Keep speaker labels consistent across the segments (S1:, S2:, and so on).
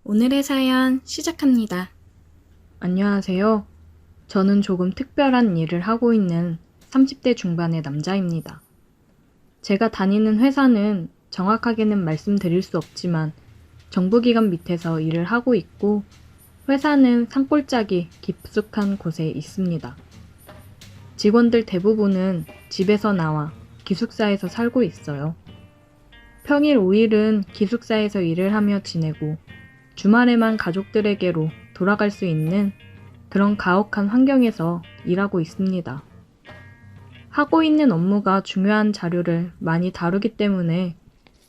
S1: 오늘의 사연 시작합니다.
S2: 안녕하세요. 저는 조금 특별한 일을 하고 있는 30대 중반의 남자입니다. 제가 다니는 회사는 정확하게는 말씀드릴 수 없지만 정부기관 밑에서 일을 하고 있고 회사는 산골짜기 깊숙한 곳에 있습니다. 직원들 대부분은 집에서 나와 기숙사에서 살고 있어요. 평일 5일은 기숙사에서 일을 하며 지내고 주말에만 가족들에게로 돌아갈 수 있는 그런 가혹한 환경에서 일하고 있습니다. 하고 있는 업무가 중요한 자료를 많이 다루기 때문에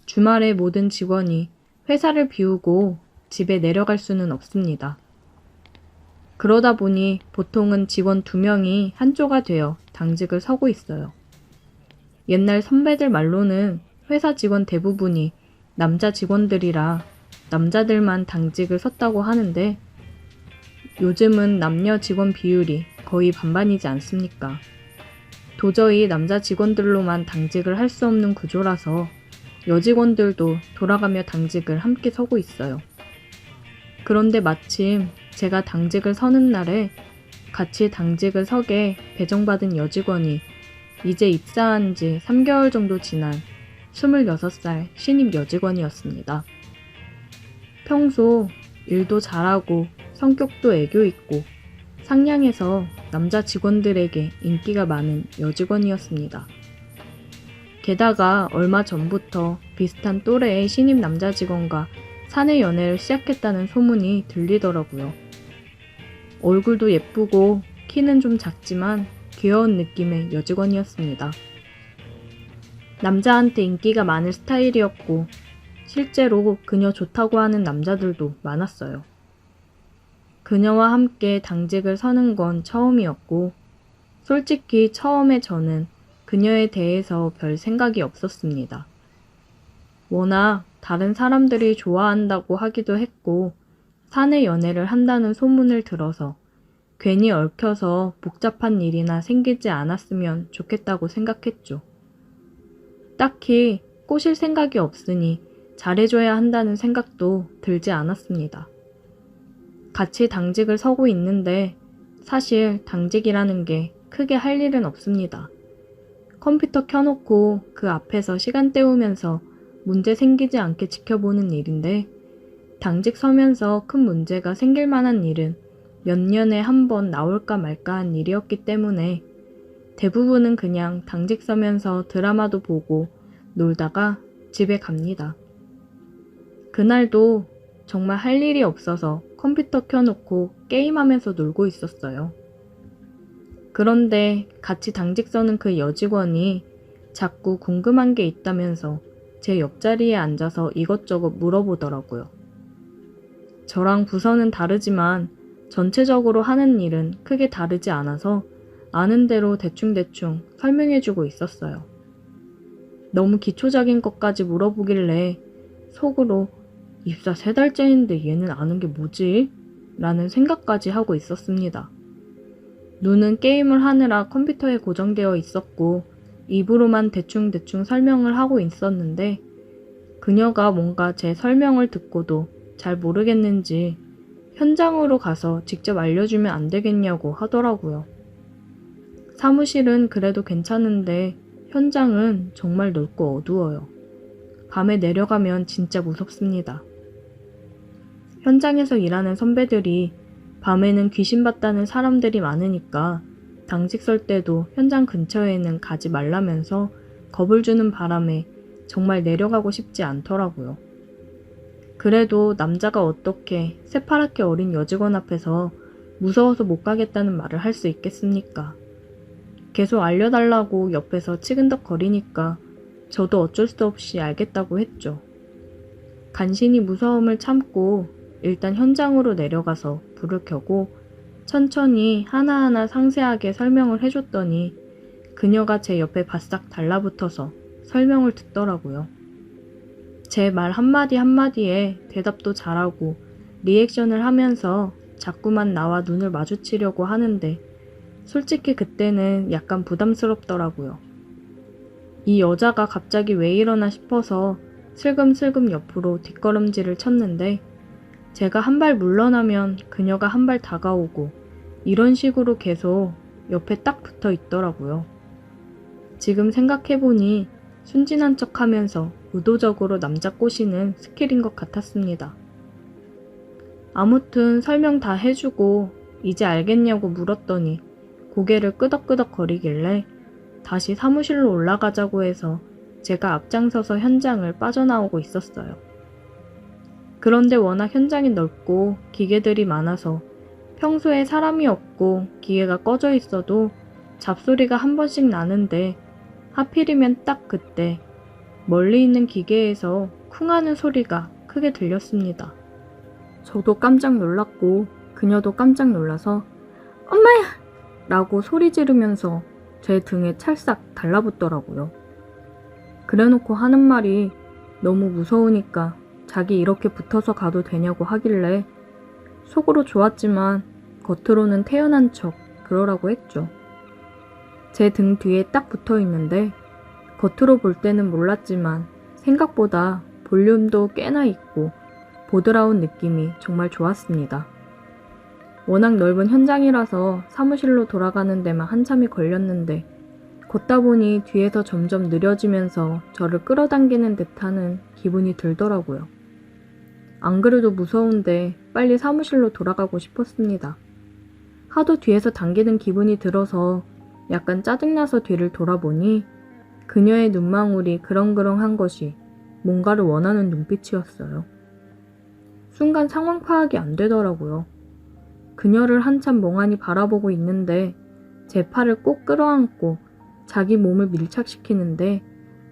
S2: 주말에 모든 직원이 회사를 비우고 집에 내려갈 수는 없습니다. 그러다 보니 보통은 직원 2명이 한조가 되어 당직을 서고 있어요. 옛날 선배들 말로는 회사 직원 대부분이 남자 직원들이라 남자들만 당직을 섰다고 하는데 요즘은 남녀 직원 비율이 거의 반반이지 않습니까? 도저히 남자 직원들로만 당직을 할 수 없는 구조라서 여직원들도 돌아가며 당직을 함께 서고 있어요. 그런데 마침 제가 당직을 서는 날에 같이 당직을 서게 배정받은 여직원이 이제 입사한 지 3개월 정도 지난 26살 신입 여직원이었습니다. 평소 일도 잘하고 성격도 애교 있고 상냥해서 남자 직원들에게 인기가 많은 여직원이었습니다. 게다가 얼마 전부터 비슷한 또래의 신입 남자 직원과 사내 연애를 시작했다는 소문이 들리더라고요. 얼굴도 예쁘고 키는 좀 작지만 귀여운 느낌의 여직원이었습니다. 남자한테 인기가 많은 스타일이었고 실제로 그녀 좋다고 하는 남자들도 많았어요. 그녀와 함께 당직을 서는 건 처음이었고 솔직히 처음에 저는 그녀에 대해서 별 생각이 없었습니다. 워낙 다른 사람들이 좋아한다고 하기도 했고 사내 연애를 한다는 소문을 들어서 괜히 얽혀서 복잡한 일이나 생기지 않았으면 좋겠다고 생각했죠. 딱히 꼬실 생각이 없으니 잘해줘야 한다는 생각도 들지 않았습니다. 같이 당직을 서고 있는데 사실 당직이라는 게 크게 할 일은 없습니다. 컴퓨터 켜놓고 그 앞에서 시간 때우면서 문제 생기지 않게 지켜보는 일인데 당직 서면서 큰 문제가 생길 만한 일은 몇 년에 한 번 나올까 말까 한 일이었기 때문에 대부분은 그냥 당직 서면서 드라마도 보고 놀다가 집에 갑니다. 그날도 정말 할 일이 없어서 컴퓨터 켜놓고 게임하면서 놀고 있었어요. 그런데 같이 당직 서는 그 여직원이 자꾸 궁금한 게 있다면서 제 옆자리에 앉아서 이것저것 물어보더라고요. 저랑 부서는 다르지만 전체적으로 하는 일은 크게 다르지 않아서 아는 대로 대충대충 설명해주고 있었어요. 너무 기초적인 것까지 물어보길래 속으로 입사 3달째인데 얘는 아는 게 뭐지? 라는 생각까지 하고 있었습니다. 눈은 게임을 하느라 컴퓨터에 고정되어 있었고 입으로만 대충대충 설명을 하고 있었는데 그녀가 뭔가 제 설명을 듣고도 잘 모르겠는지 현장으로 가서 직접 알려주면 안 되겠냐고 하더라고요. 사무실은 그래도 괜찮은데 현장은 정말 넓고 어두워요. 밤에 내려가면 진짜 무섭습니다. 현장에서 일하는 선배들이 밤에는 귀신 봤다는 사람들이 많으니까 당직 설 때도 현장 근처에는 가지 말라면서 겁을 주는 바람에 정말 내려가고 싶지 않더라고요. 그래도 남자가 어떻게 새파랗게 어린 여직원 앞에서 무서워서 못 가겠다는 말을 할 수 있겠습니까? 계속 알려달라고 옆에서 치근덕거리니까 저도 어쩔 수 없이 알겠다고 했죠. 간신히 무서움을 참고 일단 현장으로 내려가서 불을 켜고 천천히 하나하나 상세하게 설명을 해줬더니 그녀가 제 옆에 바싹 달라붙어서 설명을 듣더라고요. 제 말 한마디 한마디에 대답도 잘하고 리액션을 하면서 자꾸만 나와 눈을 마주치려고 하는데 솔직히 그때는 약간 부담스럽더라고요. 이 여자가 갑자기 왜 이러나 싶어서 슬금슬금 옆으로 뒷걸음질을 쳤는데 제가 한 발 물러나면 그녀가 한 발 다가오고 이런 식으로 계속 옆에 딱 붙어 있더라고요. 지금 생각해보니 순진한 척 하면서 의도적으로 남자 꼬시는 스킬인 것 같았습니다. 아무튼 설명 다 해주고 이제 알겠냐고 물었더니 고개를 끄덕끄덕 거리길래 다시 사무실로 올라가자고 해서 제가 앞장서서 현장을 빠져나오고 있었어요. 그런데 워낙 현장이 넓고 기계들이 많아서 평소에 사람이 없고 기계가 꺼져 있어도 잡소리가 한 번씩 나는데 하필이면 딱 그때 멀리 있는 기계에서 쿵 하는 소리가 크게 들렸습니다. 저도 깜짝 놀랐고 그녀도 깜짝 놀라서 엄마야! 라고 소리 지르면서 제 등에 찰싹 달라붙더라고요. 그래놓고 하는 말이 너무 무서우니까 자기 이렇게 붙어서 가도 되냐고 하길래 속으로 좋았지만 겉으로는 태연한 척 그러라고 했죠. 제 등 뒤에 딱 붙어 있는데 겉으로 볼 때는 몰랐지만 생각보다 볼륨도 꽤나 있고 보드라운 느낌이 정말 좋았습니다. 워낙 넓은 현장이라서 사무실로 돌아가는 데만 한참이 걸렸는데 걷다 보니 뒤에서 점점 느려지면서 저를 끌어당기는 듯하는 기분이 들더라고요. 안 그래도 무서운데 빨리 사무실로 돌아가고 싶었습니다. 하도 뒤에서 당기는 기분이 들어서 약간 짜증나서 뒤를 돌아보니 그녀의 눈망울이 그렁그렁한 것이 뭔가를 원하는 눈빛이었어요. 순간 상황 파악이 안 되더라고요. 그녀를 한참 멍하니 바라보고 있는데 제 팔을 꼭 끌어안고 자기 몸을 밀착시키는데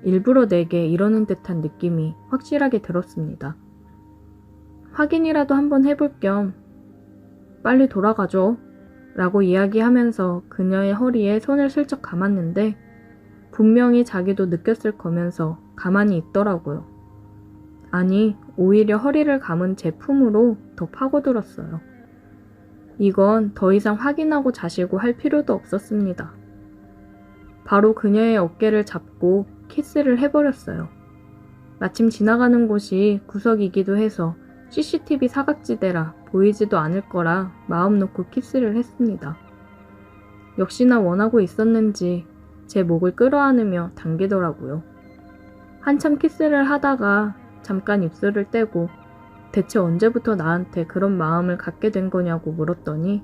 S2: 일부러 내게 이러는 듯한 느낌이 확실하게 들었습니다. 확인이라도 한번 해볼 겸 빨리 돌아가죠 라고 이야기하면서 그녀의 허리에 손을 슬쩍 감았는데 분명히 자기도 느꼈을 거면서 가만히 있더라고요. 아니, 오히려 허리를 감은 제 품으로 더 파고들었어요. 이건 더 이상 확인하고 자시고 할 필요도 없었습니다. 바로 그녀의 어깨를 잡고 키스를 해버렸어요. 마침 지나가는 곳이 구석이기도 해서 CCTV 사각지대라 보이지도 않을 거라 마음 놓고 키스를 했습니다. 역시나 원하고 있었는지 제 목을 끌어안으며 당기더라고요. 한참 키스를 하다가 잠깐 입술을 떼고 대체 언제부터 나한테 그런 마음을 갖게 된 거냐고 물었더니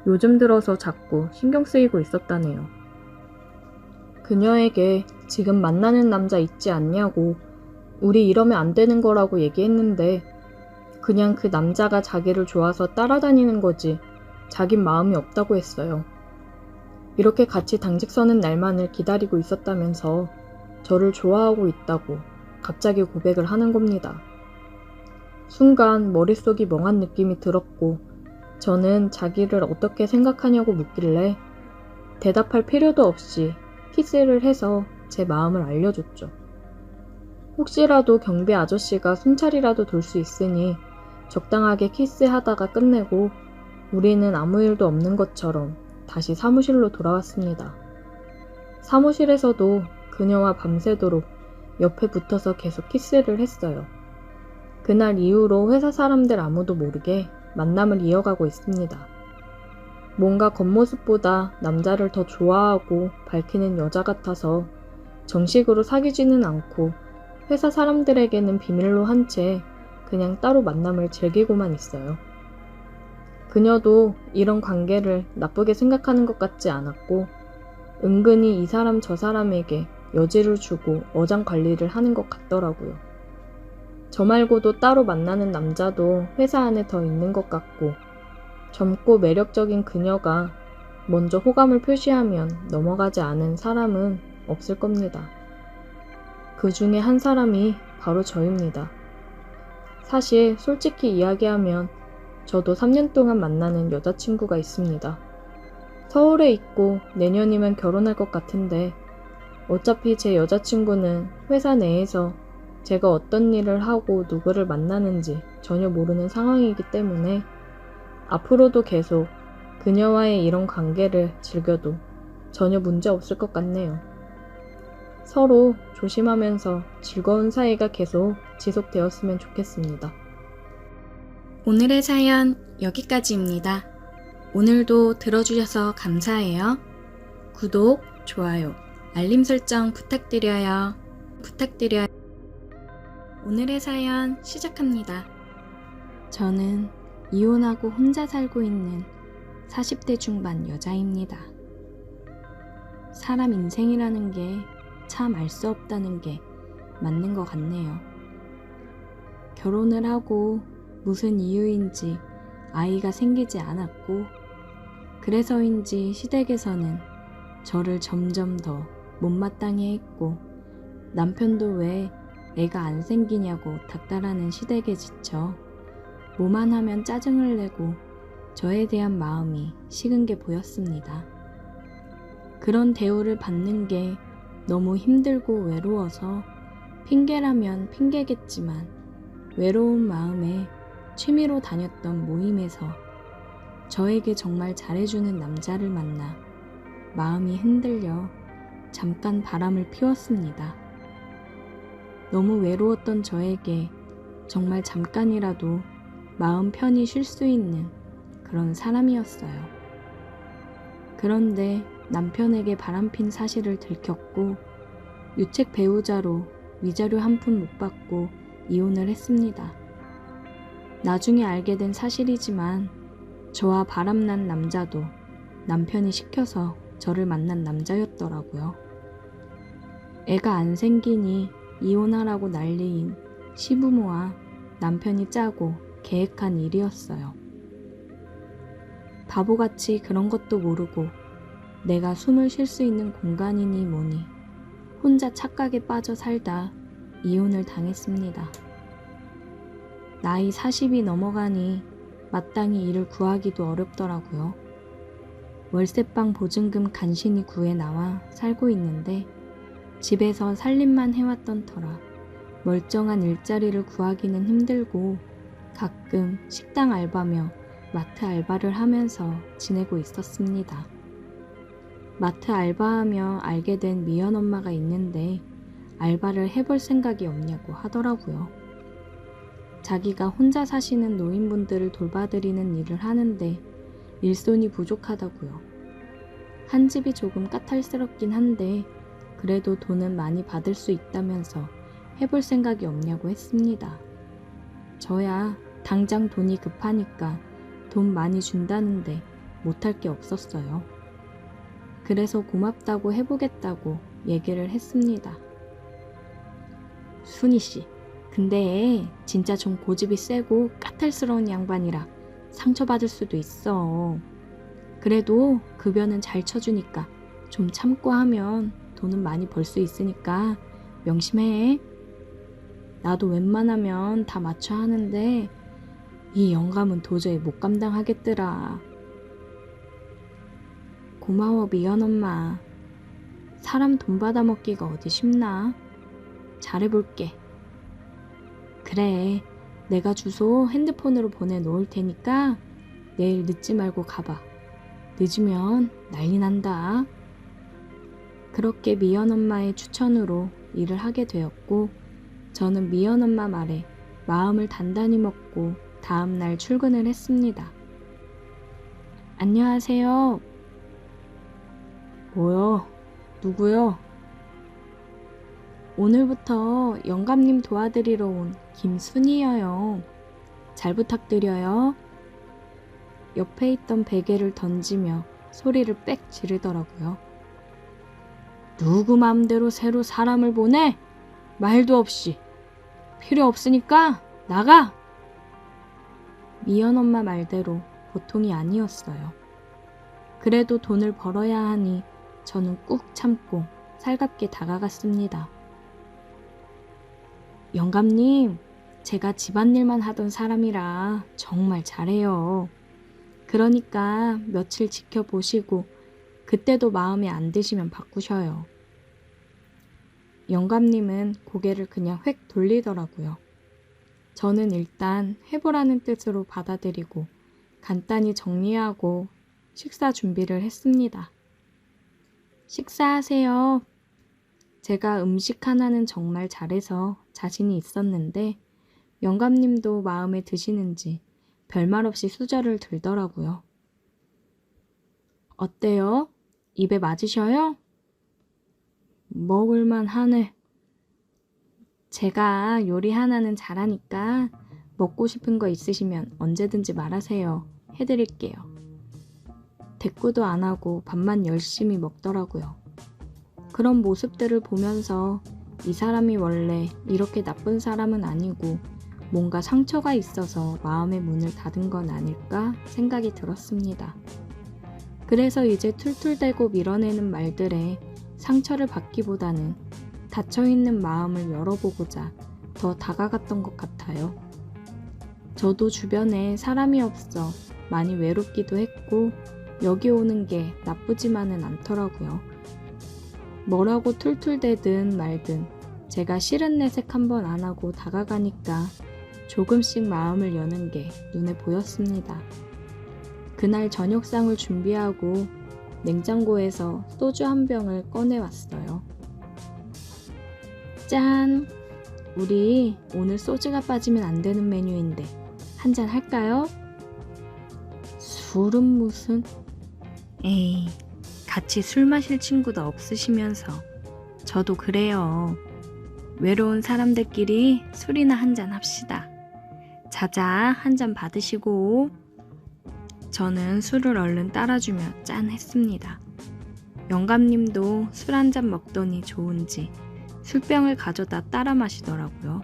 S2: 요즘 들어서 자꾸 신경 쓰이고 있었다네요. 그녀에게 지금 만나는 남자 있지 않냐고 우리 이러면 안 되는 거라고 얘기했는데 그냥 그 남자가 자기를 좋아서 따라다니는 거지 자긴 마음이 없다고 했어요. 이렇게 같이 당직 서는 날만을 기다리고 있었다면서 저를 좋아하고 있다고 갑자기 고백을 하는 겁니다. 순간 머릿속이 멍한 느낌이 들었고 저는 자기를 어떻게 생각하냐고 묻길래 대답할 필요도 없이 키스를 해서 제 마음을 알려줬죠. 혹시라도 경비 아저씨가 순찰이라도 돌 수 있으니 적당하게 키스하다가 끝내고 우리는 아무 일도 없는 것처럼 다시 사무실로 돌아왔습니다. 사무실에서도 그녀와 밤새도록 옆에 붙어서 계속 키스를 했어요. 그날 이후로 회사 사람들 아무도 모르게 만남을 이어가고 있습니다. 뭔가 겉모습보다 남자를 더 좋아하고 밝히는 여자 같아서 정식으로 사귀지는 않고 회사 사람들에게는 비밀로 한 채 그냥 따로 만남을 즐기고만 있어요. 그녀도 이런 관계를 나쁘게 생각하는 것 같지 않았고 은근히 이 사람 저 사람에게 여지를 주고 어장 관리를 하는 것 같더라고요. 저 말고도 따로 만나는 남자도 회사 안에 더 있는 것 같고 젊고 매력적인 그녀가 먼저 호감을 표시하면 넘어가지 않은 사람은 없을 겁니다. 그 중에 한 사람이 바로 저입니다. 사실 솔직히 이야기하면 저도 3년 동안 만나는 여자친구가 있습니다. 서울에 있고 내년이면 결혼할 것 같은데 어차피 제 여자친구는 회사 내에서 제가 어떤 일을 하고 누구를 만나는지 전혀 모르는 상황이기 때문에 앞으로도 계속 그녀와의 이런 관계를 즐겨도 전혀 문제 없을 것 같네요. 서로 조심하면서 즐거운 사이가 계속 지속되었으면 좋겠습니다.
S1: 오늘의 사연 여기까지입니다. 오늘도 들어주셔서 감사해요. 구독, 좋아요, 알림 설정 부탁드려요. 오늘의 사연 시작합니다.
S2: 저는 이혼하고 혼자 살고 있는 40대 중반 여자입니다. 사람 인생이라는 게 참 알 수 없다는 게 맞는 것 같네요. 결혼을 하고 무슨 이유인지 아이가 생기지 않았고, 그래서인지 시댁에서는 저를 점점 더 못마땅해 했고, 남편도 왜 애가 안 생기냐고 닥달하는 시댁에 지쳐 뭐만 하면 짜증을 내고 저에 대한 마음이 식은 게 보였습니다. 그런 대우를 받는 게 너무 힘들고 외로워서 핑계라면 핑계겠지만 외로운 마음에 취미로 다녔던 모임에서 저에게 정말 잘해주는 남자를 만나 마음이 흔들려 잠깐 바람을 피웠습니다. 너무 외로웠던 저에게 정말 잠깐이라도 마음 편히 쉴 수 있는 그런 사람이었어요. 그런데 남편에게 바람핀 사실을 들켰고 유책 배우자로 위자료 한 푼 못 받고 이혼을 했습니다. 나중에 알게 된 사실이지만 저와 바람난 남자도 남편이 시켜서 저를 만난 남자였더라고요. 애가 안 생기니 이혼하라고 난리인 시부모와 남편이 짜고 계획한 일이었어요. 바보같이 그런 것도 모르고 내가 숨을 쉴 수 있는 공간이니 뭐니 혼자 착각에 빠져 살다 이혼을 당했습니다. 나이 40이 넘어가니 마땅히 일을 구하기도 어렵더라고요. 월세방 보증금 간신히 구해 나와 살고 있는데 집에서 살림만 해왔던 터라 멀쩡한 일자리를 구하기는 힘들고 가끔 식당 알바며 마트 알바를 하면서 지내고 있었습니다. 마트 알바하며 알게 된 미연 엄마가 있는데 알바를 해볼 생각이 없냐고 하더라고요. 자기가 혼자 사시는 노인분들을 돌봐드리는 일을 하는데 일손이 부족하다고요. 한 집이 조금 까탈스럽긴 한데 그래도 돈은 많이 받을 수 있다면서 해볼 생각이 없냐고 했습니다. 저야 당장 돈이 급하니까 돈 많이 준다는데 못할 게 없었어요. 그래서 고맙다고 해보겠다고 얘기를 했습니다. 순이씨, 근데 진짜 좀 고집이 세고 까탈스러운 양반이라 상처받을 수도 있어. 그래도 급여는 잘 쳐주니까 좀 참고 하면 돈은 많이 벌 수 있으니까 명심해. 나도 웬만하면 다 맞춰 하는데 이 영감은 도저히 못 감당하겠더라. 고마워 미연 엄마. 사람 돈 받아먹기가 어디 쉽나? 잘해볼게. 그래, 내가 주소 핸드폰으로 보내놓을 테니까 내일 늦지 말고 가봐. 늦으면 난리 난다. 그렇게 미연 엄마의 추천으로 일을 하게 되었고 저는 미연 엄마 말에 마음을 단단히 먹고 다음날 출근을 했습니다. 안녕하세요. 뭐요? 누구요? 오늘부터 영감님 도와드리러 온 김순이여요. 잘 부탁드려요. 옆에 있던 베개를 던지며 소리를 빽 지르더라고요. 누구 맘대로 새로 사람을 보내? 말도 없이. 필요 없으니까 나가! 미연 엄마 말대로 보통이 아니었어요. 그래도 돈을 벌어야 하니 저는 꾹 참고 살갑게 다가갔습니다. 영감님, 제가 집안일만 하던 사람이라 정말 잘해요. 그러니까 며칠 지켜보시고 그때도 마음에 안 드시면 바꾸셔요. 영감님은 고개를 그냥 획 돌리더라고요. 저는 일단 해보라는 뜻으로 받아들이고 간단히 정리하고 식사 준비를 했습니다. 식사하세요. 제가 음식 하나는 정말 잘해서 자신이 있었는데 영감님도 마음에 드시는지
S1: 별말 없이 수저를 들더라고요. 어때요? 입에 맞으셔요? 먹을만 하네. 제가 요리 하나는 잘하니까 먹고 싶은 거 있으시면 언제든지 말하세요. 해드릴게요. 대꾸도 안 하고 밥만 열심히 먹더라고요. 그런 모습들을 보면서 이 사람이 원래 이렇게 나쁜 사람은 아니고 뭔가 상처가 있어서 마음의 문을 닫은 건 아닐까 생각이 들었습니다. 그래서 이제 툴툴대고 밀어내는 말들에 상처를 받기보다는 닫혀있는 마음을 열어보고자 더 다가갔던 것 같아요. 저도 주변에 사람이 없어 많이 외롭기도 했고 여기 오는 게 나쁘지만은 않더라고요. 뭐라고 툴툴대든 말든 제가 싫은 내색 한번 안 하고 다가가니까 조금씩 마음을 여는 게 눈에 보였습니다. 그날 저녁상을 준비하고 냉장고에서 소주 한 병을 꺼내왔어요. 짠! 우리 오늘 소주가 빠지면 안 되는 메뉴인데 한잔 할까요? 술은 무슨? 에이, 같이 술 마실 친구도 없으시면서 저도 그래요. 외로운 사람들끼리 술이나 한잔 합시다. 자자 한잔 받으시고. 저는 술을 얼른 따라주며 짠 했습니다. 영감님도 술 한잔 먹더니 좋은지 술병을 가져다 따라 마시더라고요.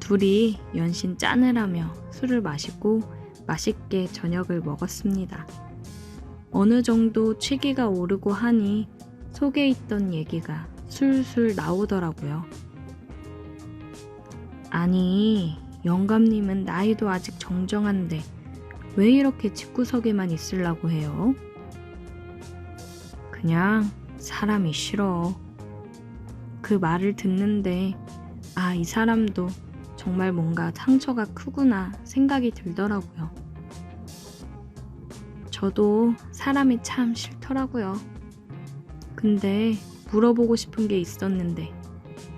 S1: 둘이 연신 짠을 하며 술을 마시고 맛있게 저녁을 먹었습니다. 어느 정도 취기가 오르고 하니 속에 있던 얘기가 술술 나오더라고요. 아니, 영감님은 나이도 아직 정정한데 왜 이렇게 집구석에만 있으려고 해요? 그냥 사람이 싫어. 그 말을 듣는데 이 사람도 정말 뭔가 상처가 크구나 생각이 들더라고요. 저도 사람이 참 싫더라고요. 근데 물어보고 싶은 게 있었는데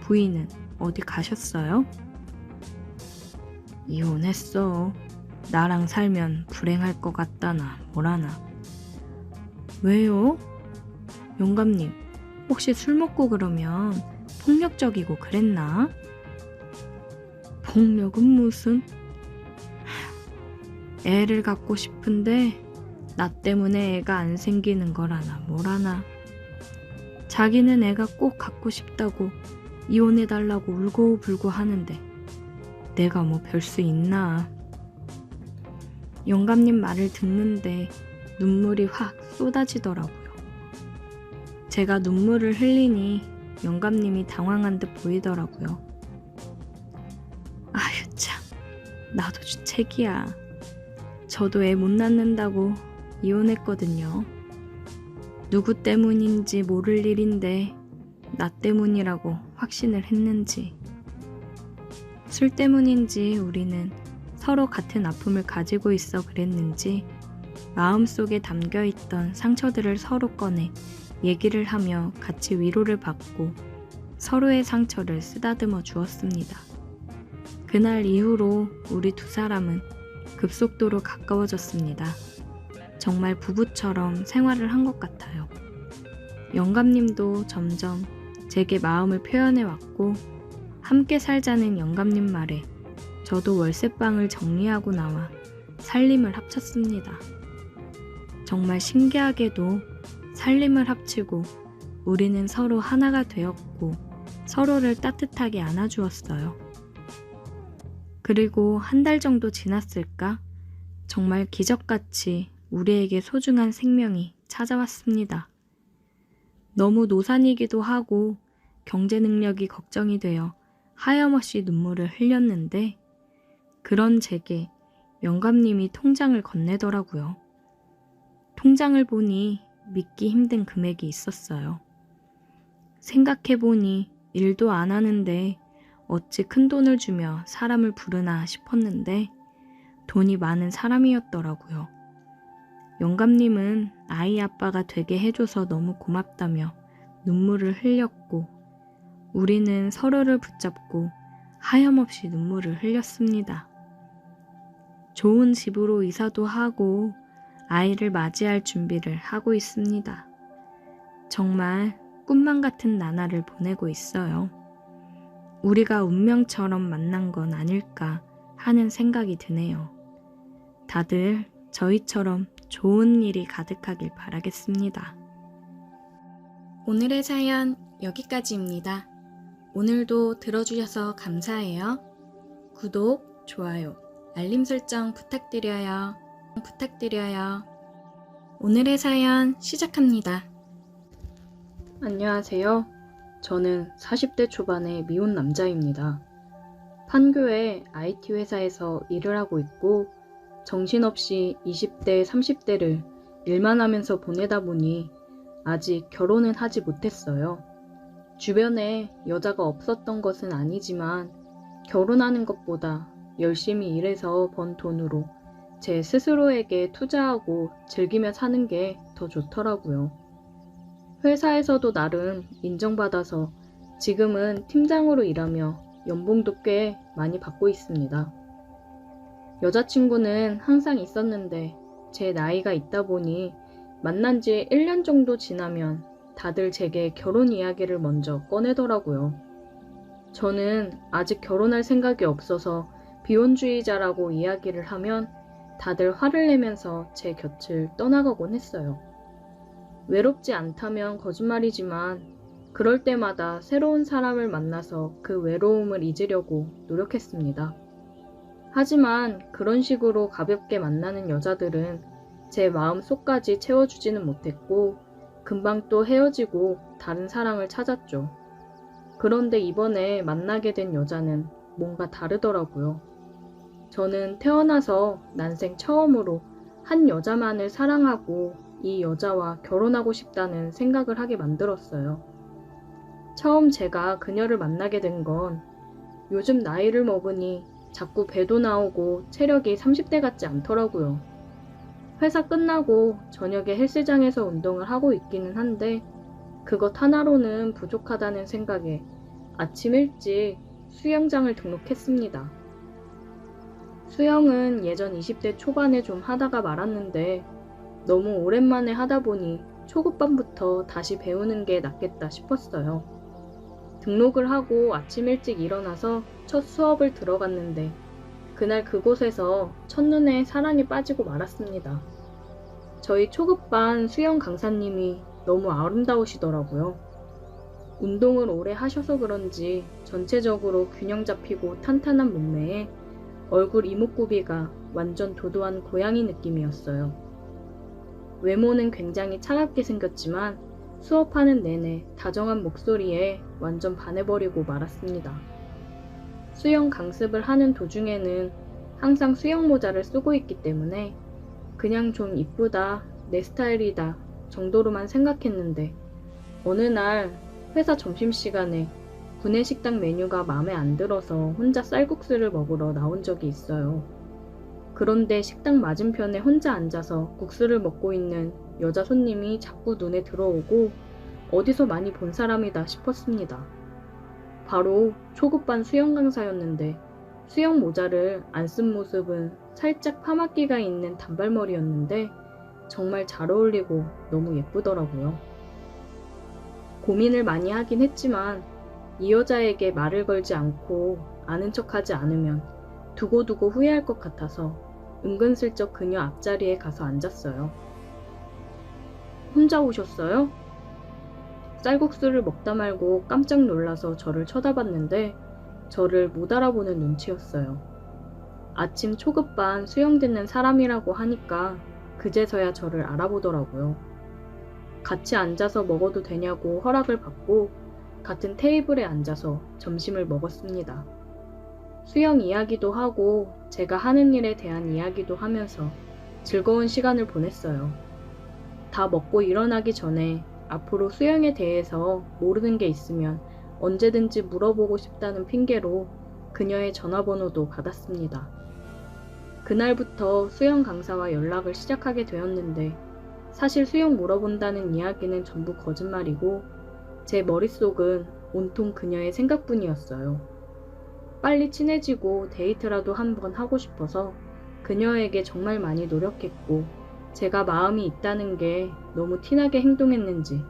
S1: 부인은 어디 가셨어요? 이혼했어. 나랑 살면 불행할 것 같다나 뭐라나. 왜요? 영감님, 혹시 술 먹고 그러면 폭력적이고 그랬나? 폭력은 무슨? 애를 갖고 싶은데 나 때문에 애가 안 생기는 거라나 뭐라나. 자기는 애가 꼭 갖고 싶다고 이혼해달라고 울고불고 하는데 내가 뭐 별 수 있나. 영감님 말을 듣는데 눈물이 확 쏟아지더라고요. 제가 눈물을 흘리니 영감님이 당황한 듯 보이더라고요. 아휴 참, 나도 주책이야. 저도 애 못 낳는다고 이혼했거든요. 누구 때문인지 모를 일인데 나 때문이라고 확신을 했는지, 술 때문인지 우리는 서로 같은 아픔을 가지고 있어 그랬는지 마음속에 담겨있던 상처들을 서로 꺼내 얘기를 하며 같이 위로를 받고 서로의 상처를 쓰다듬어 주었습니다. 그날 이후로 우리 두 사람은 급속도로 가까워졌습니다. 정말 부부처럼 생활을 한 것 같아요. 영감님도 점점 제게 마음을 표현해 왔고 함께 살자는 영감님 말에 저도 월세방을 정리하고 나와 살림을 합쳤습니다. 정말 신기하게도 살림을 합치고 우리는 서로 하나가 되었고 서로를 따뜻하게 안아주었어요. 그리고 한 달 정도 지났을까? 정말 기적같이 우리에게 소중한 생명이 찾아왔습니다. 너무 노산이기도 하고 경제 능력이 걱정이 되어 하염없이 눈물을 흘렸는데 그런 제게 영감님이 통장을 건네더라고요. 통장을 보니 믿기 힘든 금액이 있었어요. 생각해보니 일도 안 하는데 어찌 큰 돈을 주며 사람을 부르나 싶었는데 돈이 많은 사람이었더라고요. 영감님은 아이 아빠가 되게 해줘서 너무 고맙다며 눈물을 흘렸고 우리는 서로를 붙잡고 하염없이 눈물을 흘렸습니다. 좋은 집으로 이사도 하고 아이를 맞이할 준비를 하고 있습니다. 정말 꿈만 같은 나날을 보내고 있어요. 우리가 운명처럼 만난 건 아닐까 하는 생각이 드네요. 다들 저희처럼 좋은 일이 가득하길 바라겠습니다. 오늘의 사연 여기까지입니다. 오늘도 들어주셔서 감사해요. 구독, 좋아요, 알림 설정 부탁드려요. 오늘의 사연 시작합니다.
S2: 안녕하세요. 저는 40대 초반의 미혼 남자입니다. 판교의 IT 회사에서 일을 하고 있고 정신없이 20대, 30대를 일만 하면서 보내다 보니 아직 결혼은 하지 못했어요. 주변에 여자가 없었던 것은 아니지만 결혼하는 것보다 열심히 일해서 번 돈으로 제 스스로에게 투자하고 즐기며 사는 게 더 좋더라고요. 회사에서도 나름 인정받아서 지금은 팀장으로 일하며 연봉도 꽤 많이 받고 있습니다. 여자친구는 항상 있었는데 제 나이가 있다 보니 만난 지 1년 정도 지나면 다들 제게 결혼 이야기를 먼저 꺼내더라고요. 저는 아직 결혼할 생각이 없어서 비혼주의자라고 이야기를 하면 다들 화를 내면서 제 곁을 떠나가곤 했어요. 외롭지 않다면 거짓말이지만 그럴 때마다 새로운 사람을 만나서 그 외로움을 잊으려고 노력했습니다. 하지만 그런 식으로 가볍게 만나는 여자들은 제 마음 속까지 채워주지는 못했고 금방 또 헤어지고 다른 사랑을 찾았죠. 그런데 이번에 만나게 된 여자는 뭔가 다르더라고요. 저는 태어나서 난생 처음으로 한 여자만을 사랑하고 이 여자와 결혼하고 싶다는 생각을 하게 만들었어요. 처음 제가 그녀를 만나게 된 건 요즘 나이를 먹으니 자꾸 배도 나오고 체력이 30대 같지 않더라고요. 회사 끝나고 저녁에 헬스장에서 운동을 하고 있기는 한데 그것 하나로는 부족하다는 생각에 아침 일찍 수영장을 등록했습니다. 수영은 예전 20대 초반에 좀 하다가 말았는데 너무 오랜만에 하다 보니 초급반부터 다시 배우는 게 낫겠다 싶었어요. 등록을 하고 아침 일찍 일어나서 첫 수업을 들어갔는데 그날 그곳에서 첫눈에 사랑에 빠지고 말았습니다. 저희 초급반 수영 강사님이 너무 아름다우시더라고요. 운동을 오래 하셔서 그런지 전체적으로 균형 잡히고 탄탄한 몸매에 얼굴 이목구비가 완전 도도한 고양이 느낌이었어요. 외모는 굉장히 차갑게 생겼지만 수업하는 내내 다정한 목소리에 완전 반해버리고 말았습니다. 수영 강습을 하는 도중에는 항상 수영 모자를 쓰고 있기 때문에 그냥 좀 이쁘다, 내 스타일이다 정도로만 생각했는데 어느 날 회사 점심시간에 구내식당 메뉴가 마음에 안 들어서 혼자 쌀국수를 먹으러 나온 적이 있어요. 그런데 식당 맞은편에 혼자 앉아서 국수를 먹고 있는 여자 손님이 자꾸 눈에 들어오고 어디서 많이 본 사람이다 싶었습니다. 바로 초급반 수영 강사였는데 수영 모자를 안 쓴 모습은 살짝 파마기가 있는 단발머리였는데 정말 잘 어울리고 너무 예쁘더라고요. 고민을 많이 하긴 했지만 이 여자에게 말을 걸지 않고 아는 척하지 않으면 두고두고 후회할 것 같아서 은근슬쩍 그녀 앞자리에 가서 앉았어요. 혼자 오셨어요? 쌀국수를 먹다 말고 깜짝 놀라서 저를 쳐다봤는데 저를 못 알아보는 눈치였어요. 아침 초급반 수영 듣는 사람이라고 하니까 그제서야 저를 알아보더라고요. 같이 앉아서 먹어도 되냐고 허락을 받고 같은 테이블에 앉아서 점심을 먹었습니다. 수영 이야기도 하고 제가 하는 일에 대한 이야기도 하면서 즐거운 시간을 보냈어요. 다 먹고 일어나기 전에 앞으로 수영에 대해서 모르는 게 있으면 언제든지 물어보고 싶다는 핑계로 그녀의 전화번호도 받았습니다. 그날부터 수영 강사와 연락을 시작하게 되었는데 사실 수영 물어본다는 이야기는 전부 거짓말이고 제 머릿속은 온통 그녀의 생각뿐이었어요. 빨리 친해지고 데이트라도 한번 하고 싶어서 그녀에게 정말 많이 노력했고 제가 마음이 있다는 게 너무 티나게 행동했는지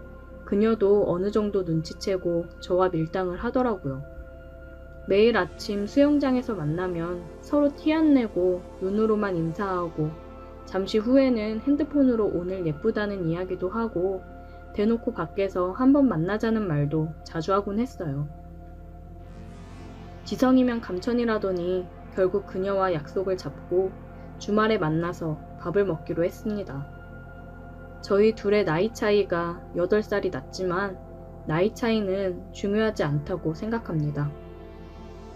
S2: 그녀도 어느 정도 눈치채고 저와 밀당을 하더라고요. 매일 아침 수영장에서 만나면 서로 티 안 내고 눈으로만 인사하고 잠시 후에는 핸드폰으로 오늘 예쁘다는 이야기도 하고 대놓고 밖에서 한번 만나자는 말도 자주 하곤 했어요. 지성이면 감천이라더니 결국 그녀와 약속을 잡고 주말에 만나서 밥을 먹기로 했습니다. 저희 둘의 나이 차이가 8살이 났지만 나이 차이는 중요하지 않다고 생각합니다.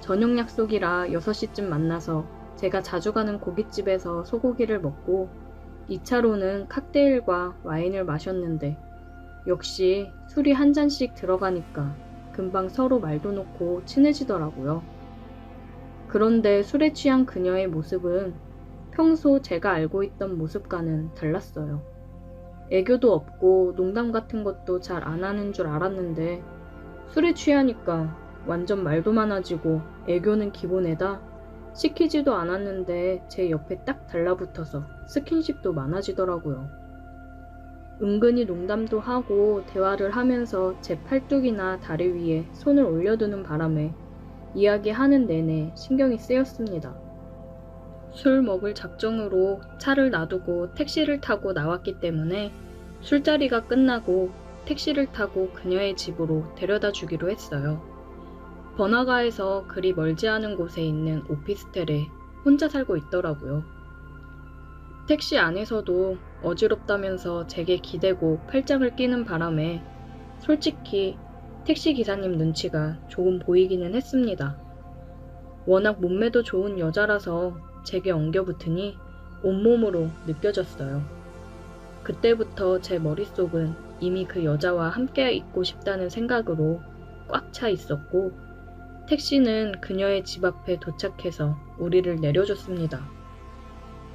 S2: 저녁 약속이라 6시쯤 만나서 제가 자주 가는 고깃집에서 소고기를 먹고 2차로는 칵테일과 와인을 마셨는데 역시 술이 한 잔씩 들어가니까 금방 서로 말도 놓고 친해지더라고요. 그런데 술에 취한 그녀의 모습은 평소 제가 알고 있던 모습과는 달랐어요. 애교도 없고 농담 같은 것도 잘 안 하는 줄 알았는데 술에 취하니까 완전 말도 많아지고 애교는 기본에다 시키지도 않았는데 제 옆에 딱 달라붙어서 스킨십도 많아지더라고요. 은근히 농담도 하고 대화를 하면서 제 팔뚝이나 다리 위에 손을 올려두는 바람에 이야기하는 내내 신경이 쓰였습니다. 술 먹을 작정으로 차를 놔두고 택시를 타고 나왔기 때문에 술자리가 끝나고 택시를 타고 그녀의 집으로 데려다 주기로 했어요. 번화가에서 그리 멀지 않은 곳에 있는 오피스텔에 혼자 살고 있더라고요. 택시 안에서도 어지럽다면서 제게 기대고 팔짱을 끼는 바람에 솔직히 택시 기사님 눈치가 조금 보이기는 했습니다. 워낙 몸매도 좋은 여자라서 제게 엉겨붙으니 온몸으로 느껴졌어요. 그때부터 제 머릿속은 이미 그 여자와 함께 있고 싶다는 생각으로 꽉 차 있었고 택시는 그녀의 집 앞에 도착해서 우리를 내려줬습니다.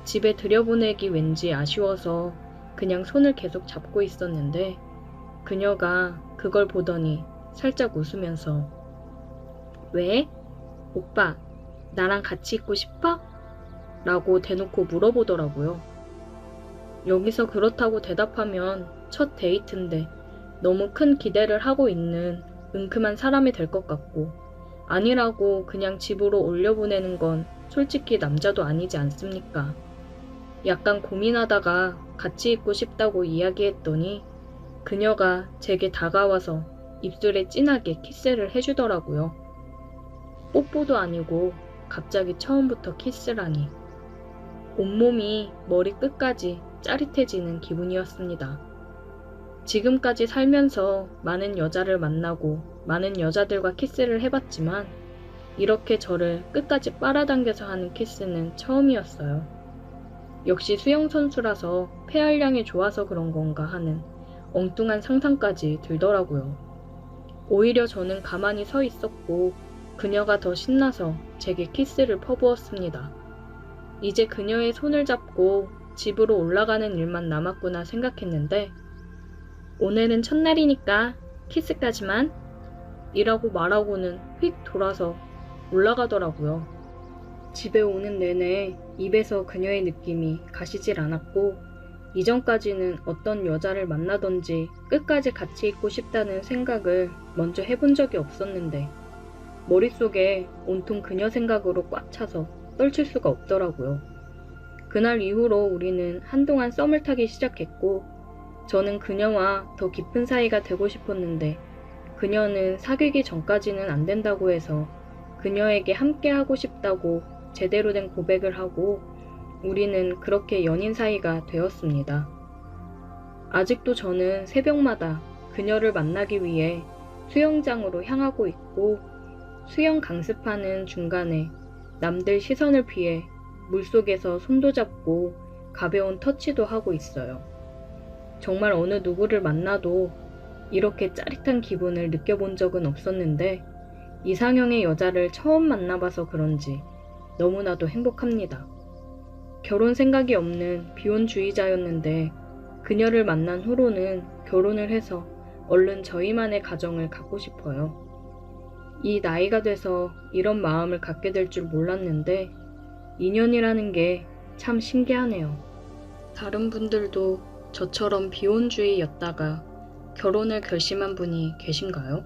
S2: 집에 들여보내기 왠지 아쉬워서 그냥 손을 계속 잡고 있었는데 그녀가 그걸 보더니 살짝 웃으면서 왜? 오빠, 나랑 같이 있고 싶어? 라고 대놓고 물어보더라고요. 여기서 그렇다고 대답하면 첫 데이트인데 너무 큰 기대를 하고 있는 은큼한 사람이 될 것 같고 아니라고 그냥 집으로 올려보내는 건 솔직히 남자도 아니지 않습니까? 약간 고민하다가 같이 있고 싶다고 이야기했더니 그녀가 제게 다가와서 입술에 진하게 키스를 해주더라고요. 뽀뽀도 아니고 갑자기 처음부터 키스라니. 온몸이 머리 끝까지 짜릿해지는 기분이었습니다. 지금까지 살면서 많은 여자를 만나고 많은 여자들과 키스를 해봤지만 이렇게 저를 끝까지 빨아당겨서 하는 키스는 처음이었어요. 역시 수영선수라서 폐활량이 좋아서 그런 건가 하는 엉뚱한 상상까지 들더라고요. 오히려 저는 가만히 서 있었고 그녀가 더 신나서 제게 키스를 퍼부었습니다. 이제 그녀의 손을 잡고 집으로 올라가는 일만 남았구나 생각했는데 오늘은 첫날이니까 키스까지만 이라고 말하고는 휙 돌아서 올라가더라고요. 집에 오는 내내 입에서 그녀의 느낌이 가시질 않았고 이전까지는 어떤 여자를 만나던지 끝까지 같이 있고 싶다는 생각을 먼저 해본 적이 없었는데 머릿속에 온통 그녀 생각으로 꽉 차서 떨칠 수가 없더라고요. 그날 이후로 우리는 한동안 썸을 타기 시작했고 저는 그녀와 더 깊은 사이가 되고 싶었는데 그녀는 사귀기 전까지는 안 된다고 해서 그녀에게 함께 하고 싶다고 제대로 된 고백을 하고 우리는 그렇게 연인 사이가 되었습니다. 아직도 저는 새벽마다 그녀를 만나기 위해 수영장으로 향하고 있고 수영 강습하는 중간에 남들 시선을 피해 물속에서 손도 잡고 가벼운 터치도 하고 있어요. 정말 어느 누구를 만나도 이렇게 짜릿한 기분을 느껴본 적은 없었는데 이상형의 여자를 처음 만나봐서 그런지 너무나도 행복합니다. 결혼 생각이 없는 비혼주의자였는데 그녀를 만난 후로는 결혼을 해서 얼른 저희만의 가정을 갖고 싶어요. 이 나이가 돼서 이런 마음을 갖게 될 줄 몰랐는데 인연이라는 게 참 신기하네요. 다른 분들도 저처럼 비혼주의였다가 결혼을 결심한 분이 계신가요?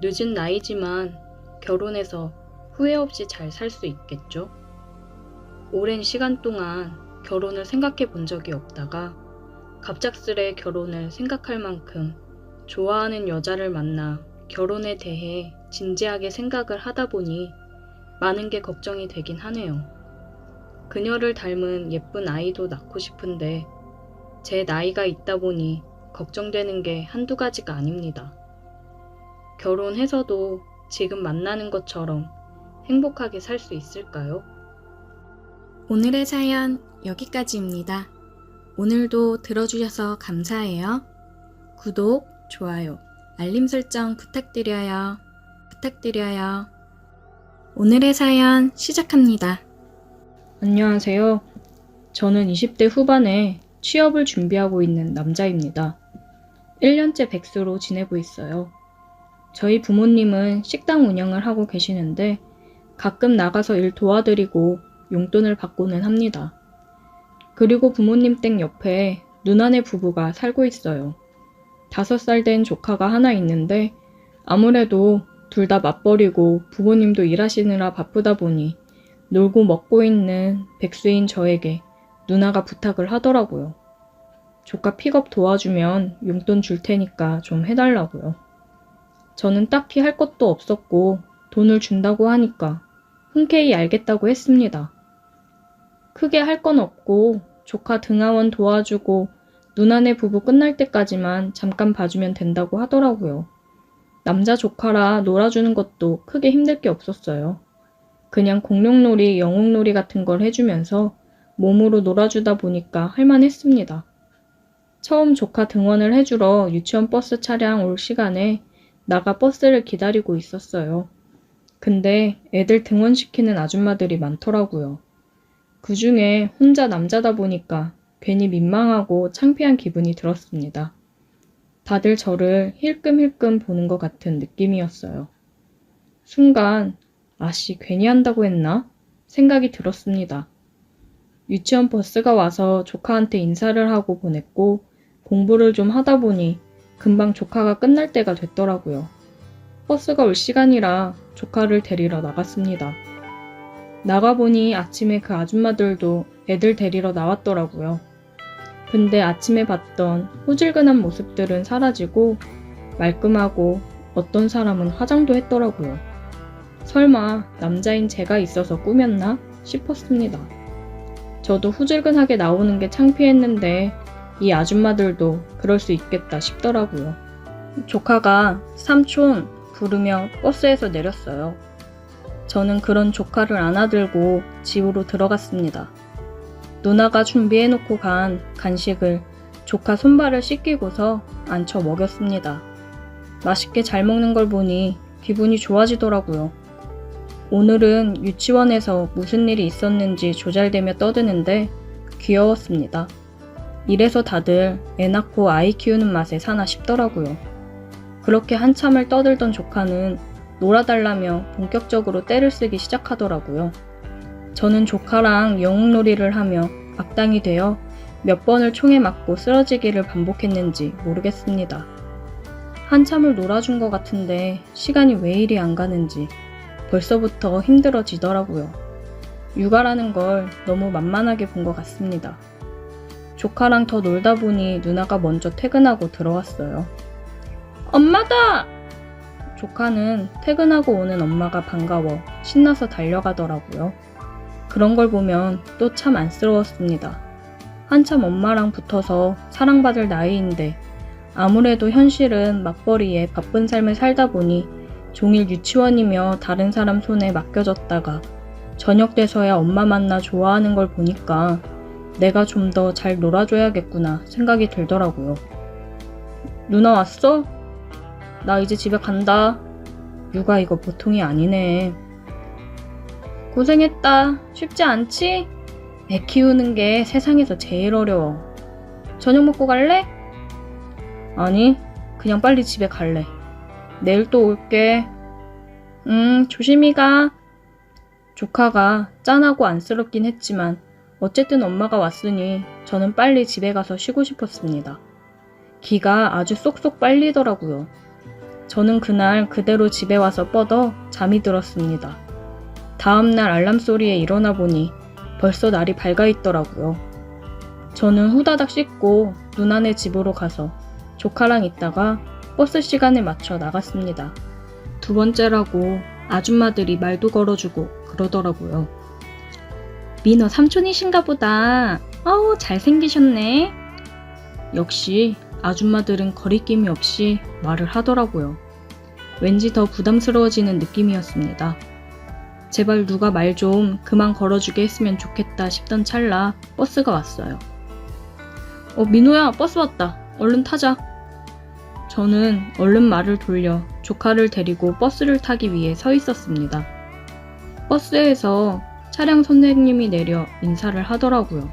S2: 늦은 나이지만 결혼해서 후회 없이 잘 살 수 있겠죠? 오랜 시간 동안 결혼을 생각해 본 적이 없다가 갑작스레 결혼을 생각할 만큼 좋아하는 여자를 만나 결혼에 대해 진지하게 생각을 하다 보니 많은 게 걱정이 되긴 하네요. 그녀를 닮은 예쁜 아이도 낳고 싶은데 제 나이가 있다 보니 걱정되는 게 한두 가지가 아닙니다. 결혼해서도 지금 만나는 것처럼 행복하게 살 수 있을까요?
S1: 오늘의 사연 여기까지입니다. 오늘도 들어주셔서 감사해요. 구독, 좋아요, 알림 설정 부탁드려요. 오늘의 사연 시작합니다.
S2: 안녕하세요. 저는 20대 후반에 취업을 준비하고 있는 남자입니다. 1년째 백수로 지내고 있어요. 저희 부모님은 식당 운영을 하고 계시는데 가끔 나가서 일 도와드리고 용돈을 받고는 합니다. 그리고 부모님 댁 옆에 누나네 부부가 살고 있어요. 5살 된 조카가 하나 있는데 아무래도 둘 다 맞벌이고 부모님도 일하시느라 바쁘다 보니 놀고 먹고 있는 백수인 저에게 누나가 부탁을 하더라고요. 조카 픽업 도와주면 용돈 줄 테니까 좀 해달라고요. 저는 딱히 할 것도 없었고 돈을 준다고 하니까 흔쾌히 알겠다고 했습니다. 크게 할 건 없고 조카 등하원 도와주고 누나네 부부 끝날 때까지만 잠깐 봐주면 된다고 하더라고요. 남자 조카라 놀아주는 것도 크게 힘들 게 없었어요. 그냥 공룡놀이, 영웅놀이 같은 걸 해주면서 몸으로 놀아주다 보니까 할만했습니다. 처음 조카 등원을 해주러 유치원 버스 차량 올 시간에 나가 버스를 기다리고 있었어요. 근데 애들 등원시키는 아줌마들이 많더라고요. 그 중에 혼자 남자다 보니까 괜히 민망하고 창피한 기분이 들었습니다. 다들 저를 힐끔힐끔 보는 것 같은 느낌이었어요. 순간 아씨 괜히 한다고 했나? 생각이 들었습니다. 유치원 버스가 와서 조카한테 인사를 하고 보냈고 공부를 좀 하다 보니 금방 조카가 끝날 때가 됐더라고요. 버스가 올 시간이라 조카를 데리러 나갔습니다. 나가보니 아침에 그 아줌마들도 애들 데리러 나왔더라고요. 근데 아침에 봤던 호질근한 모습들은 사라지고 말끔하고 어떤 사람은 화장도 했더라고요. 설마 남자인 제가 있어서 꾸몄나 싶었습니다. 저도 후질근하게 나오는 게 창피했는데 이 아줌마들도 그럴 수 있겠다 싶더라고요. 조카가 삼촌 부르며 버스에서 내렸어요. 저는 그런 조카를 안아들고 집으로 들어갔습니다. 누나가 준비해놓고 간 간식을 조카 손발을 씻기고서 앉혀 먹였습니다. 맛있게 잘 먹는 걸 보니 기분이 좋아지더라고요. 오늘은 유치원에서 무슨 일이 있었는지 조잘대며 떠드는데 귀여웠습니다. 이래서 다들 애 낳고 아이 키우는 맛에 사나 싶더라고요. 그렇게 한참을 떠들던 조카는 놀아달라며 본격적으로 떼를 쓰기 시작하더라고요. 저는 조카랑 영웅놀이를 하며 악당이 되어 몇 번을 총에 맞고 쓰러지기를 반복했는지 모르겠습니다. 한참을 놀아준 것 같은데 시간이 왜 이리 안 가는지 벌써부터 힘들어지더라고요. 육아라는 걸 너무 만만하게 본 것 같습니다. 조카랑 더 놀다 보니 누나가 먼저 퇴근하고 들어왔어요. 엄마다! 조카는 퇴근하고 오는 엄마가 반가워 신나서 달려가더라고요. 그런 걸 보면 또 참 안쓰러웠습니다. 한참 엄마랑 붙어서 사랑받을 나이인데 아무래도 현실은 맞벌이에 바쁜 삶을 살다 보니 종일 유치원이며 다른 사람 손에 맡겨졌다가 저녁 돼서야 엄마 만나 좋아하는 걸 보니까 내가 좀 더 잘 놀아줘야겠구나 생각이 들더라고요. 누나 왔어? 나 이제 집에 간다. 육아 이거 보통이 아니네. 고생했다. 쉽지 않지? 애 키우는 게 세상에서 제일 어려워. 저녁 먹고 갈래? 아니, 그냥 빨리 집에 갈래. 내일 또 올게. 조심히 가. 조카가 짠하고 안쓰럽긴 했지만 어쨌든 엄마가 왔으니 저는 빨리 집에 가서 쉬고 싶었습니다. 기가 아주 쏙쏙 빨리더라고요. 저는 그날 그대로 집에 와서 뻗어 잠이 들었습니다. 다음날 알람 소리에 일어나 보니 벌써 날이 밝아 있더라고요. 저는 후다닥 씻고 누나네 집으로 가서 조카랑 있다가 버스 시간에 맞춰 나갔습니다. 두 번째라고 아줌마들이 말도 걸어주고 그러더라고요. 민호 삼촌이신가 보다. 어우, 잘생기셨네. 역시 아줌마들은 거리낌이 없이 말을 하더라고요. 왠지 더 부담스러워지는 느낌이었습니다. 제발 누가 말 좀 그만 걸어주게 했으면 좋겠다 싶던 찰나 버스가 왔어요. 민호야, 버스 왔다. 얼른 타자. 저는 얼른 말을 돌려 조카를 데리고 버스를 타기 위해 서 있었습니다. 버스에서 차량 선생님이 내려 인사를 하더라고요.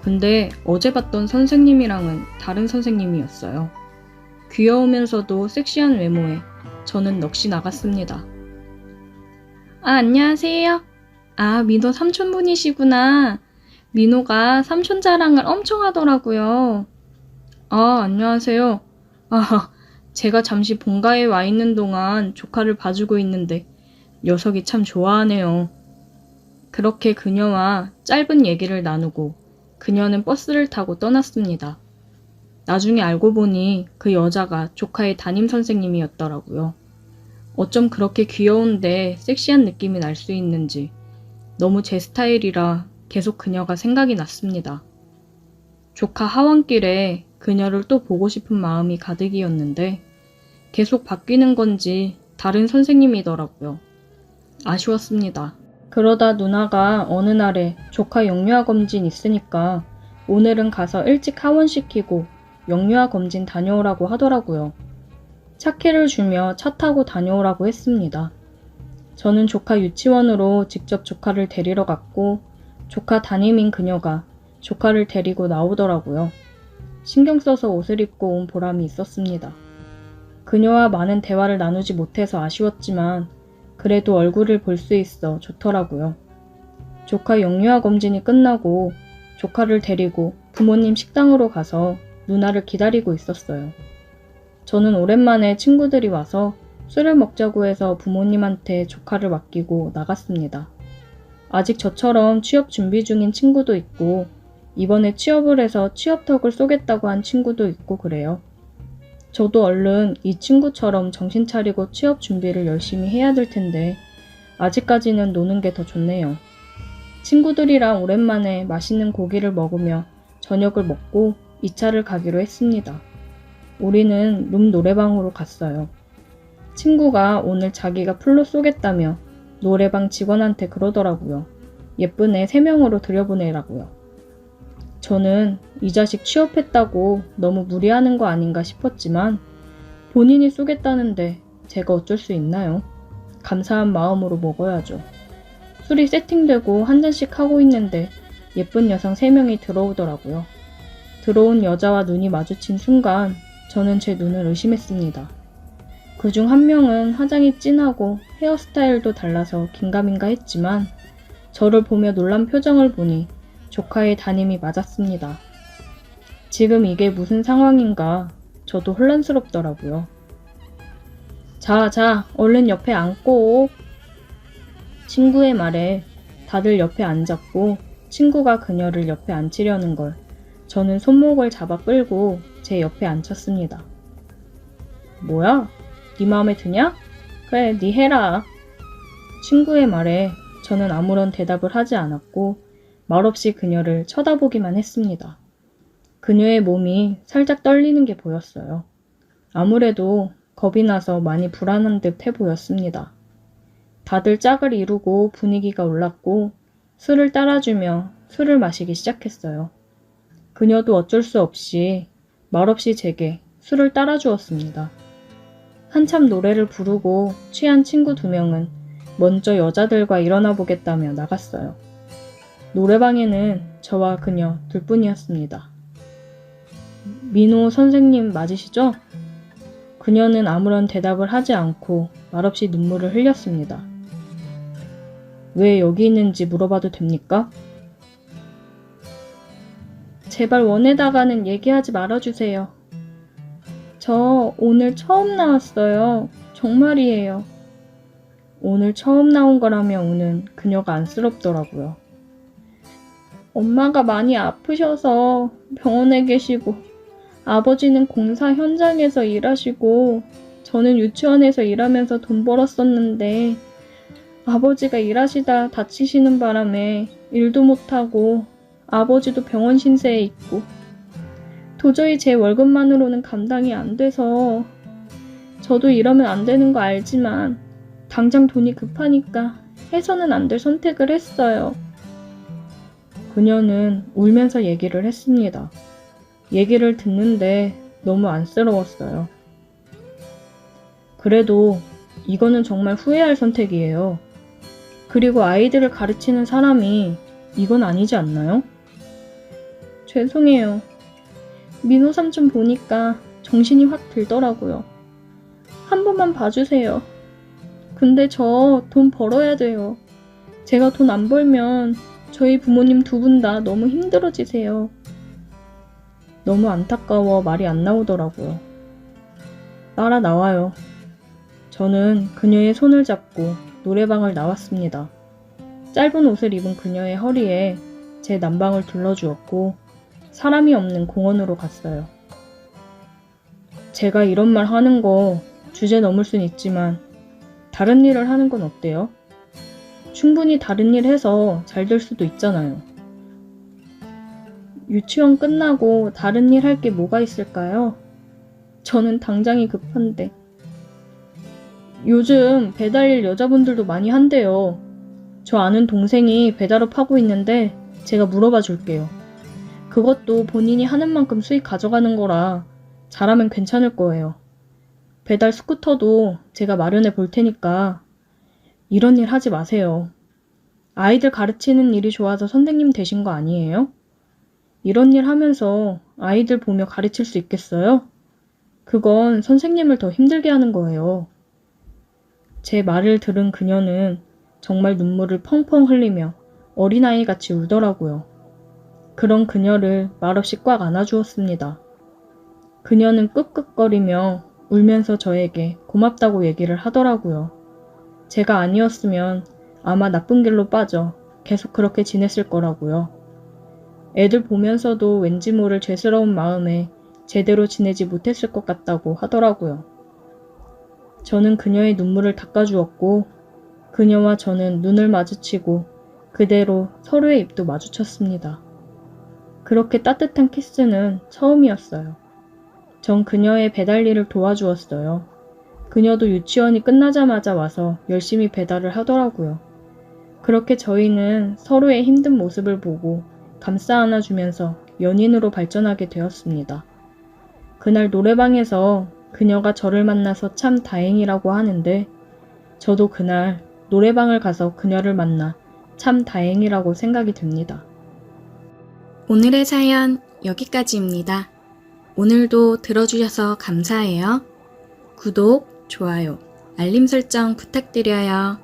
S2: 근데 어제 봤던 선생님이랑은 다른 선생님이었어요. 귀여우면서도 섹시한 외모에 저는 넋이 나갔습니다. 안녕하세요. 민호 삼촌분이시구나. 민호가 삼촌 자랑을 엄청 하더라고요. 안녕하세요. 제가 잠시 본가에 와 있는 동안 조카를 봐주고 있는데 녀석이 참 좋아하네요. 그렇게 그녀와 짧은 얘기를 나누고 그녀는 버스를 타고 떠났습니다. 나중에 알고 보니 그 여자가 조카의 담임 선생님이었더라고요. 어쩜 그렇게 귀여운데 섹시한 느낌이 날 수 있는지 너무 제 스타일이라 계속 그녀가 생각이 났습니다. 조카 하원길에 그녀를 또 보고 싶은 마음이 가득이었는데 계속 바뀌는 건지 다른 선생님이더라고요. 아쉬웠습니다. 그러다 누나가 어느 날에 조카 영유아 검진 있으니까 오늘은 가서 일찍 하원시키고 영유아 검진 다녀오라고 하더라고요. 차키를 주며 차 타고 다녀오라고 했습니다. 저는 조카 유치원으로 직접 조카를 데리러 갔고 조카 담임인 그녀가 조카를 데리고 나오더라고요. 신경 써서 옷을 입고 온 보람이 있었습니다. 그녀와 많은 대화를 나누지 못해서 아쉬웠지만 그래도 얼굴을 볼 수 있어 좋더라고요. 조카 영유아 검진이 끝나고 조카를 데리고 부모님 식당으로 가서 누나를 기다리고 있었어요. 저는 오랜만에 친구들이 와서 술을 먹자고 해서 부모님한테 조카를 맡기고 나갔습니다. 아직 저처럼 취업 준비 중인 친구도 있고 이번에 취업을 해서 취업턱을 쏘겠다고 한 친구도 있고 그래요. 저도 얼른 이 친구처럼 정신 차리고 취업 준비를 열심히 해야 될 텐데 아직까지는 노는 게 더 좋네요. 친구들이랑 오랜만에 맛있는 고기를 먹으며 저녁을 먹고 2차를 가기로 했습니다. 우리는 룸 노래방으로 갔어요. 친구가 오늘 자기가 풀로 쏘겠다며 노래방 직원한테 그러더라고요. 예쁜 애 3명으로 들여보내라고요. 저는 이 자식 취업했다고 너무 무리하는 거 아닌가 싶었지만 본인이 쏘겠다는데 제가 어쩔 수 있나요? 감사한 마음으로 먹어야죠. 술이 세팅되고 한 잔씩 하고 있는데 예쁜 여성 3명이 들어오더라고요. 들어온 여자와 눈이 마주친 순간 저는 제 눈을 의심했습니다. 그중 한 명은 화장이 진하고 헤어스타일도 달라서 긴가민가 했지만 저를 보며 놀란 표정을 보니 조카의 담임이 맞았습니다. 지금 이게 무슨 상황인가 저도 혼란스럽더라고요. 자, 얼른 옆에 앉고. 친구의 말에 다들 옆에 앉았고 친구가 그녀를 옆에 앉히려는 걸 저는 손목을 잡아 끌고 제 옆에 앉혔습니다. 뭐야? 네 마음에 드냐? 그래, 네 해라. 친구의 말에 저는 아무런 대답을 하지 않았고 말없이 그녀를 쳐다보기만 했습니다. 그녀의 몸이 살짝 떨리는 게 보였어요. 아무래도 겁이 나서 많이 불안한 듯 해 보였습니다. 다들 짝을 이루고 분위기가 올랐고 술을 따라주며 술을 마시기 시작했어요. 그녀도 어쩔 수 없이 말없이 제게 술을 따라주었습니다. 한참 노래를 부르고 취한 친구 2명은 먼저 여자들과 일어나 보겠다며 나갔어요. 노래방에는 저와 그녀 둘뿐이었습니다. 민호 선생님 맞으시죠? 그녀는 아무런 대답을 하지 않고 말없이 눈물을 흘렸습니다. 왜 여기 있는지 물어봐도 됩니까? 제발 원에다가는 얘기하지 말아주세요. 저 오늘 처음 나왔어요. 정말이에요. 오늘 처음 나온 거라며 우는 그녀가 안쓰럽더라고요. 엄마가 많이 아프셔서 병원에 계시고, 아버지는 공사 현장에서 일하시고, 저는 유치원에서 일하면서 돈 벌었었는데, 아버지가 일하시다 다치시는 바람에 일도 못하고, 아버지도 병원 신세에 있고, 도저히 제 월급만으로는 감당이 안 돼서, 저도 이러면 안 되는 거 알지만, 당장 돈이 급하니까 해서는 안 될 선택을 했어요. 그녀는 울면서 얘기를 했습니다. 얘기를 듣는데 너무 안쓰러웠어요. 그래도 이거는 정말 후회할 선택이에요. 그리고 아이들을 가르치는 사람이 이건 아니지 않나요? 죄송해요. 민호 삼촌 보니까 정신이 확 들더라고요. 한 번만 봐주세요. 근데 저 돈 벌어야 돼요. 제가 돈 안 벌면 저희 부모님 두 분 다 너무 힘들어지세요. 너무 안타까워 말이 안 나오더라고요. 따라 나와요. 저는 그녀의 손을 잡고 노래방을 나왔습니다. 짧은 옷을 입은 그녀의 허리에 제 남방을 둘러주었고 사람이 없는 공원으로 갔어요. 제가 이런 말 하는 거 주제 넘을 순 있지만 다른 일을 하는 건 어때요? 충분히 다른 일 해서 잘 될 수도 있잖아요. 유치원 끝나고 다른 일 할 게 뭐가 있을까요? 저는 당장이 급한데. 요즘 배달일 여자분들도 많이 한대요. 저 아는 동생이 배달업 하고 있는데 제가 물어봐 줄게요. 그것도 본인이 하는 만큼 수익 가져가는 거라 잘하면 괜찮을 거예요. 배달 스쿠터도 제가 마련해 볼 테니까 이런 일 하지 마세요. 아이들 가르치는 일이 좋아서 선생님 되신 거 아니에요? 이런 일 하면서 아이들 보며 가르칠 수 있겠어요? 그건 선생님을 더 힘들게 하는 거예요. 제 말을 들은 그녀는 정말 눈물을 펑펑 흘리며 어린아이같이 울더라고요. 그런 그녀를 말없이 꽉 안아주었습니다. 그녀는 끄끄거리며 울면서 저에게 고맙다고 얘기를 하더라고요. 제가 아니었으면 아마 나쁜 길로 빠져 계속 그렇게 지냈을 거라고요. 애들 보면서도 왠지 모를 죄스러운 마음에 제대로 지내지 못했을 것 같다고 하더라고요. 저는 그녀의 눈물을 닦아주었고 그녀와 저는 눈을 마주치고 그대로 서로의 입도 마주쳤습니다. 그렇게 따뜻한 키스는 처음이었어요. 전 그녀의 배달 일을 도와주었어요. 그녀도 유치원이 끝나자마자 와서 열심히 배달을 하더라고요. 그렇게 저희는 서로의 힘든 모습을 보고 감싸 안아주면서 연인으로 발전하게 되었습니다. 그날 노래방에서 그녀가 저를 만나서 참 다행이라고 하는데 저도 그날 노래방을 가서 그녀를 만나 참 다행이라고 생각이 듭니다.
S1: 오늘의 사연 여기까지입니다. 오늘도 들어주셔서 감사해요. 구독, 좋아요, 알림 설정 부탁드려요.